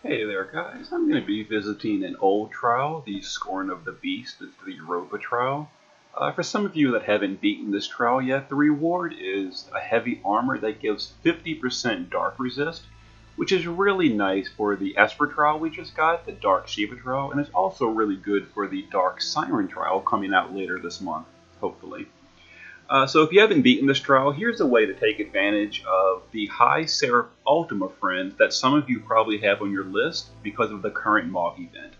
Hey there guys, I'm going to be visiting an old trial, the Scorn of the Beast. It's the Europa trial. For some of you that haven't beaten this trial yet, the reward is a heavy armor that gives 50% dark resist, which is really nice for the Esper trial we just got, the Dark Shiva trial, and it's also really good for the Dark Siren trial coming out later this month, hopefully. So if you haven't beaten this trial, here's a way to take advantage of the high Seraph Ultima Friend that some of you probably have on your list because of the current MOG event.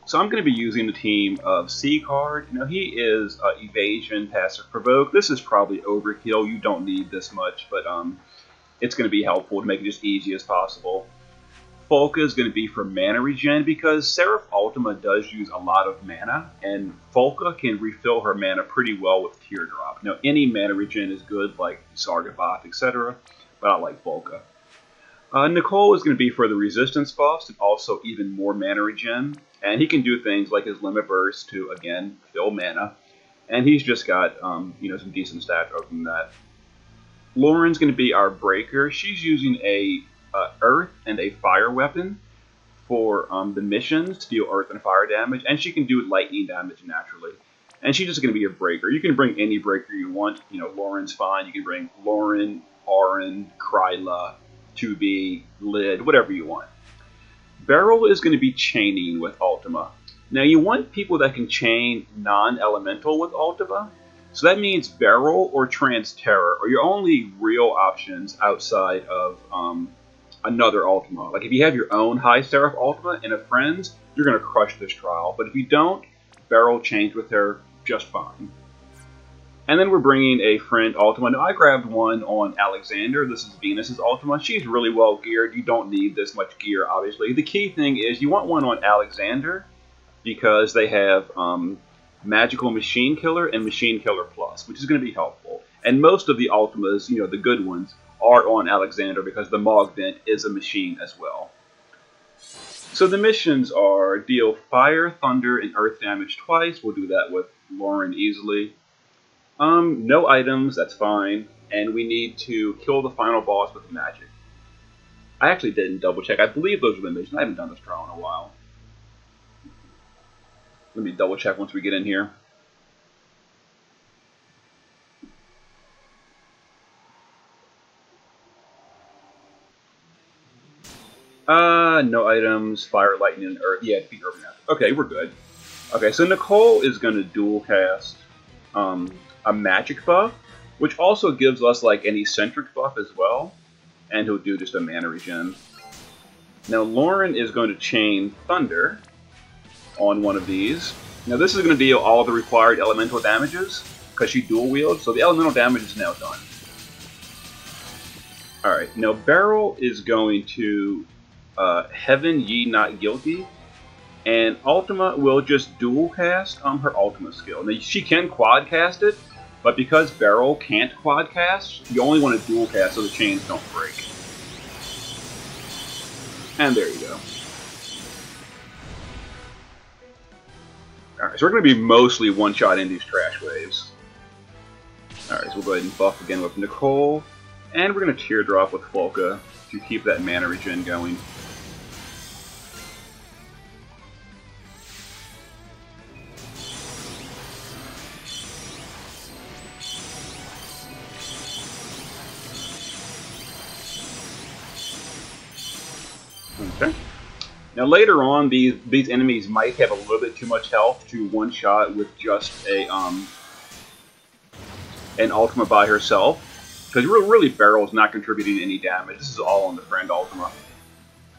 So I'm going to be using the team of C-Card. He is Evasion, Passive Provoke. This is probably overkill. You don't need this much, but it's going to be helpful to make it just easy as possible. Folka is going to be for mana regen because Seraph Ultima does use a lot of mana, and Folka can refill her mana pretty well with Teardrop. Now, any mana regen is good, like Sargaboth, etc., but I like Folka. Nicole is going to be for the resistance buffs and also even more mana regen, and he can do things like his Limit Burst to, again, fill mana, and he's just got some decent stats other than that. Lauren's going to be our Breaker. She's using a earth and a fire weapon for the missions to deal earth and fire damage, and she can do lightning damage naturally. And she's just going to be a breaker. You can bring any breaker you want. Lauren's fine. You can bring Lauren, Auron, Kryla, 2B, Lid, whatever you want. Beryl is going to be chaining with Ultima. Now you want people that can chain non-elemental with Ultima. So that means Beryl or Trans-Terror are your only real options outside of another Ultima. Like if you have your own High Seraph Ultima and a friend's, you're going to crush this trial. But if you don't, Beryl chains with her just fine. And then we're bringing a friend Ultima. Now I grabbed one on Alexander. This is Venus's Ultima. She's really well geared. You don't need this much gear, obviously. The key thing is you want one on Alexander because they have Magical Machine Killer and Machine Killer Plus, which is going to be helpful. And most of the Ultimas, the good ones, are on Alexander because the MOG vent is a machine as well. So the missions are deal fire, thunder, and earth damage twice. We'll do that with Lauren easily. No items, that's fine. And we need to kill the final boss with magic. I actually didn't double check. I believe those are the missions. I haven't done this trial in a while. Let me double check once we get in here. No items, fire, lightning, and earth. Yeah, defeat urban magic. Okay, we're good. Okay, so Nicole is going to dual cast a magic buff, which also gives us like an eccentric buff as well, and he'll do just a mana regen. Now Lauren is going to chain thunder on one of these. Now this is going to deal all the required elemental damages because she dual wields, so the elemental damage is now done. Alright, now Beryl is going to Heaven Ye Not Guilty, and Ultima will just dual cast her Ultima skill. Now she can quad cast it, but because Beryl can't quad cast, you only want to dual cast so the chains don't break. And there you go. Alright, so we're going to be mostly one-shot in these trash waves. Alright, so we'll go ahead and buff again with Nicole. And we're going to Teardrop with Folka to keep that mana regen going. Okay. Now later on, these enemies might have a little bit too much health to one-shot with just a an Ultima by herself. Because really Beryl's not contributing any damage. This is all on the friend Ultima.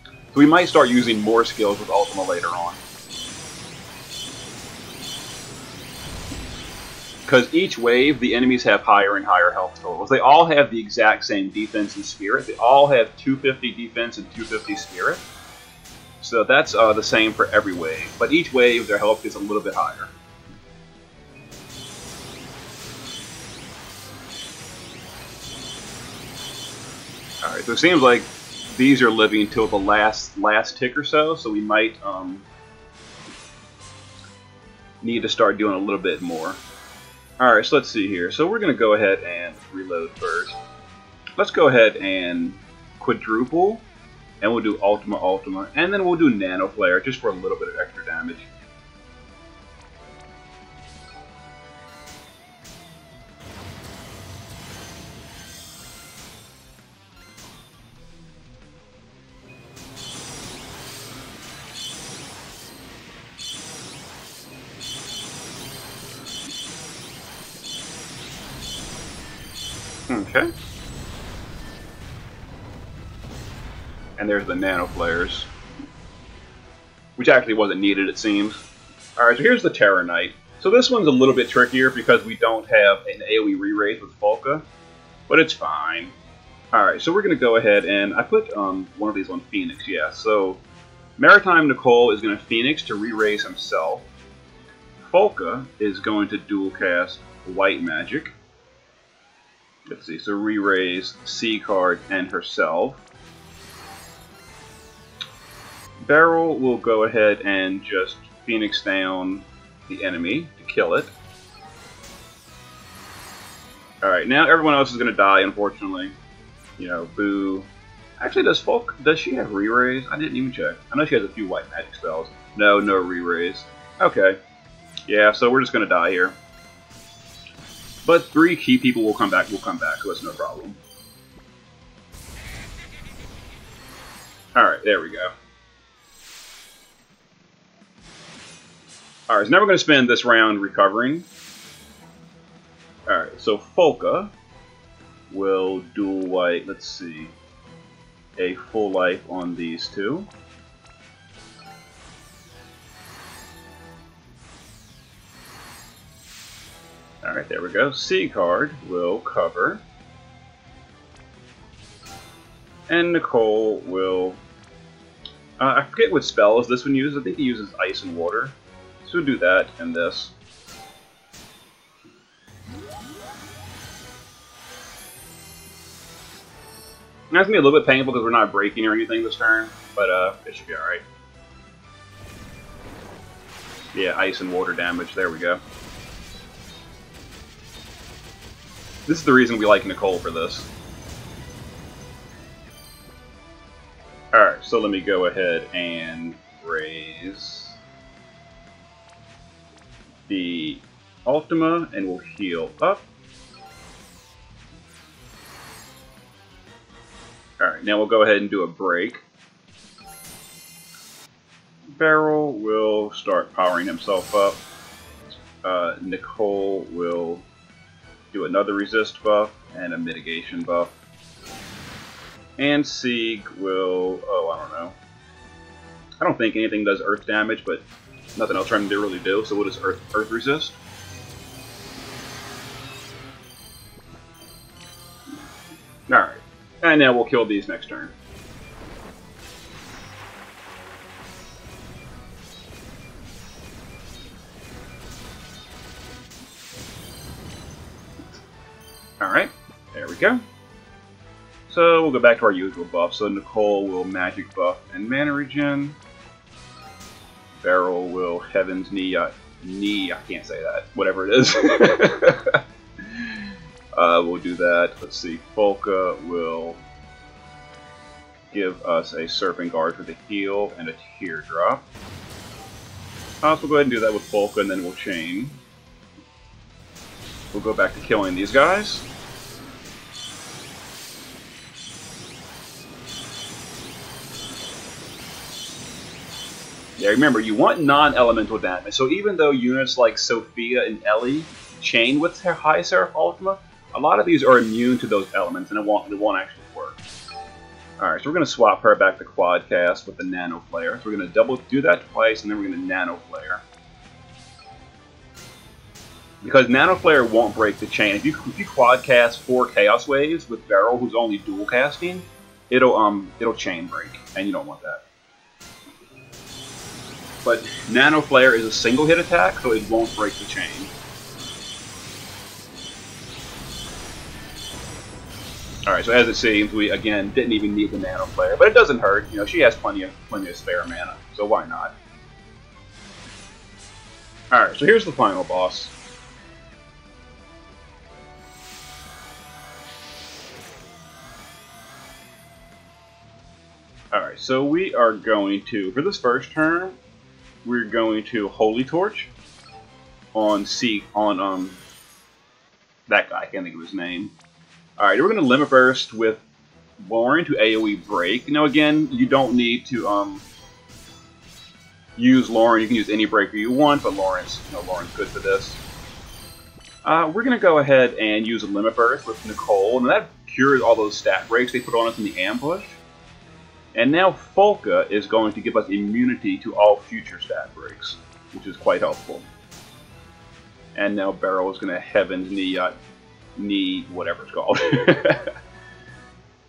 So we might start using more skills with Ultima later on. Because each wave, the enemies have higher and higher health totals. They all have the exact same defense and spirit. They all have 250 defense and 250 spirit. So that's the same for every wave. But each wave, their health gets a little bit higher. Alright, so it seems like these are living until the last tick or so we might need to start doing a little bit more. Alright, so let's see here. So we're going to go ahead and reload first. Let's go ahead and quadruple And we'll do Ultima, and then we'll do Nano Flare just for a little bit of extra damage. Okay. And there's the Nano Flares, which actually wasn't needed, it seems. Alright, so here's the Terror Knight. So this one's a little bit trickier because we don't have an AoE re-raise with Folka, but it's fine. Alright, so we're going to go ahead and I put one of these on Phoenix, yeah. So Maritime Nicole is going to Phoenix to re-raise himself. Folka is going to dual cast White Magic. Let's see, so re-raise C card and herself. Beryl will go ahead and just Phoenix down the enemy to kill it. Alright, now everyone else is going to die, unfortunately. You know, boo. Actually, does she have re-raise? I didn't even check. I know she has a few white magic spells. No re-raise. Okay. Yeah, so we're just going to die here. But 3 key people will come back, so that's no problem. Alright, there we go. Alright, so now we're going to spend this round recovering. Alright, so Folka will dual white, let's see, a full life on these two. Alright, there we go. C card will cover. And Nicole will... I forget what spells this one uses. I think he uses Ice and Water. So we'll do that and this. That's going to be a little bit painful because we're not breaking or anything this turn, but it should be alright. Yeah, Ice and Water damage. There we go. This is the reason we like Nicole for this. Alright, so let me go ahead and raise the Ultima, and we'll heal up. Alright, now we'll go ahead and do a break. Beryl will start powering himself up. Nicole will do another resist buff and a mitigation buff. And Sieg will... oh, I don't know. I don't think anything does earth damage, but nothing else trying to really do, so we'll just earth resist. Alright. And now we'll kill these next turn. Alright, there we go. So we'll go back to our usual buff. So Nicole will magic buff and mana regen. Beryl will Heaven's Knee, I can't say that, whatever it is. We'll do that. Let's see, Folka will give us a Serpent Guard for the heal and a Teardrop. So we'll go ahead and do that with Folka, and then we'll chain. We'll go back to killing these guys. Yeah, remember, you want non-elemental damage. So even though units like Sophia and Ellie chain with her High Seraph Ultima, a lot of these are immune to those elements, and it won't actually work. Alright, so we're going to swap her back to Quad Cast with the Nano Flare. So we're going to do that twice, and then we're going to Nano Flare. Because Nano Flare won't break the chain. If you Quad Cast 4 Chaos Waves with Beryl, who's only dual casting, it'll chain break, and you don't want that. But Nano Flare is a single hit attack, so it won't break the chain. Alright, so as it seems, we again didn't even need the Nano Flare, but it doesn't hurt. You know, she has plenty of spare mana, so why not? Alright, so here's the final boss. Alright, so we are going to, for this first turn, we're going to Holy Torch on that guy, I can't think of his name. Alright, we're going to Limit Burst with Lauren to AoE Break. Now again, you don't need to use Lauren, you can use any breaker you want, but Lauren's good for this. We're going to go ahead and use a Limit Burst with Nicole, and that cures all those stat breaks they put on us in the ambush. And now Folka is going to give us immunity to all future stat breaks, which is quite helpful. And now Beryl is going to Heaven's Knee, whatever it's called.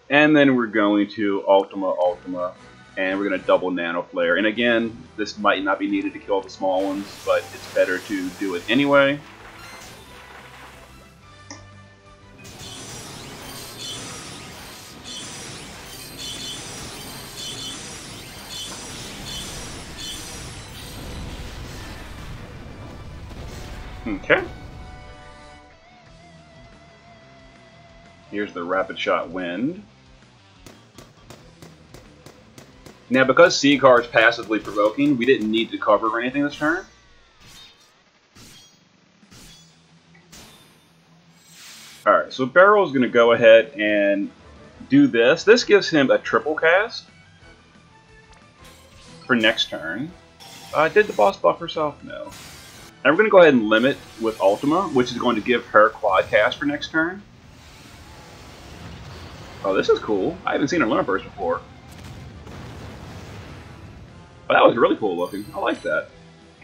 And then we're going to Ultima, and we're going to double Nano Flare. And again, this might not be needed to kill the small ones, but it's better to do it anyway. Okay. Here's the Rapid Shot Wind. Now, because Seaguard's passively provoking, we didn't need to cover anything this turn. Alright, so Barrel's going to go ahead and do this. This gives him a triple cast for next turn. Did the boss buff herself? No. And we're going to go ahead and limit with Ultima, which is going to give her quad cast for next turn. Oh, this is cool. I haven't seen a limit burst before. Oh, that was really cool looking. I like that.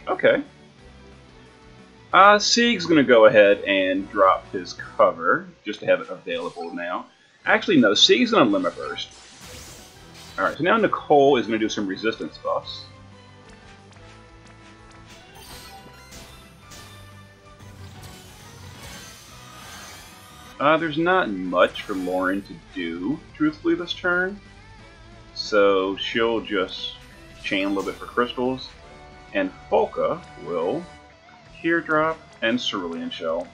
Okay. Sieg's going to go ahead and drop his cover, just to have it available now. Actually, no, Sieg's going to limit burst. Alright, so now Nicole is going to do some resistance buffs. There's not much for Lauren to do, truthfully, this turn. So she'll just chain a little bit for crystals. And Folka will Teardrop and Cerulean Shell.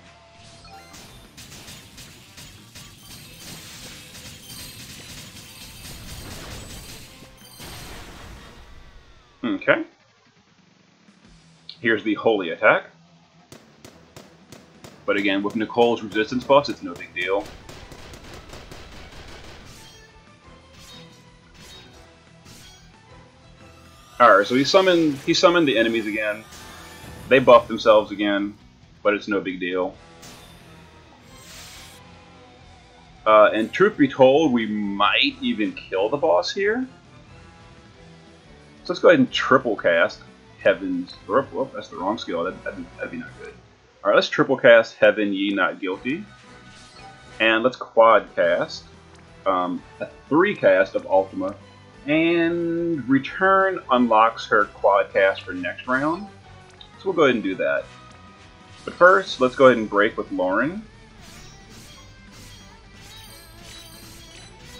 Okay. Here's the Holy Attack. But again, with Nicole's resistance buffs, it's no big deal. Alright, so he summoned the enemies again. They buffed themselves again, but it's no big deal. And truth be told, we might even kill the boss here. So let's go ahead and triple cast Heaven's... Oh, that's the wrong skill. That'd be not good. Alright, let's triple cast Heaven Ye Not Guilty. And let's quad cast a 3 cast of Ultima. And Return unlocks her quad cast for next round. So we'll go ahead and do that. But first, let's go ahead and break with Lauren.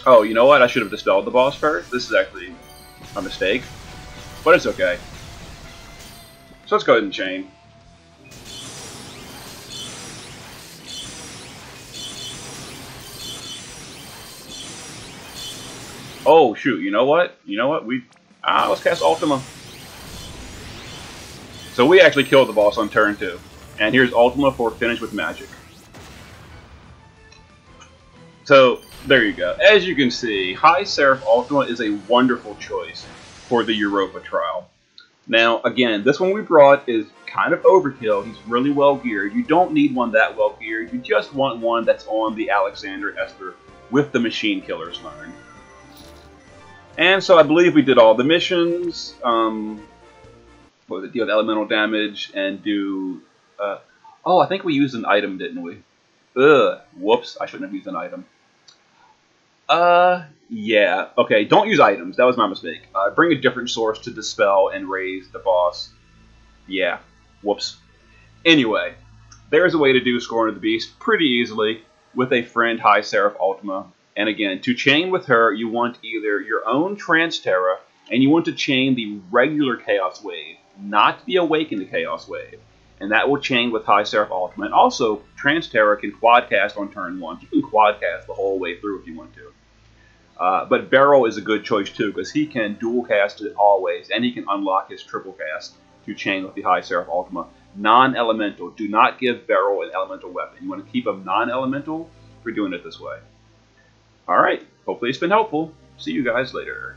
Oh, you know what? I should have dispelled the boss first. This is actually a mistake. But it's okay. So let's go ahead and chain. Oh shoot, you know what? Let's cast Ultima. So we actually killed the boss on turn 2. And here's Ultima for Finish with Magic. So, there you go. As you can see, High Seraph Ultima is a wonderful choice for the Europa trial. Now, again, this one we brought is kind of overkill. He's really well geared. You don't need one that well geared. You just want one that's on the Alexander Esper with the Machine Killers learned. And so I believe we did all the missions. What was it? Deal elemental damage and do... oh, I think we used an item, didn't we? Whoops, I shouldn't have used an item. Yeah. Okay, don't use items. That was my mistake. Bring a different source to dispel and raise the boss. Yeah. Whoops. Anyway, there's a way to do Scorn of the Beast pretty easily with a friend High Seraph Ultima. And again, to chain with her, you want either your own Trance Terra, and you want to chain the regular Chaos Wave, not the Awakened Chaos Wave. And that will chain with High Seraph Ultima. And also, Trance Terra can quadcast on turn 1. You can quadcast the whole way through if you want to. But Barrel is a good choice too, because he can dual cast it always, and he can unlock his triple cast to chain with the High Seraph Ultima. Non-elemental. Do not give Barrel an elemental weapon. You want to keep him non-elemental for doing it this way. Alright, hopefully it's been helpful. See you guys later.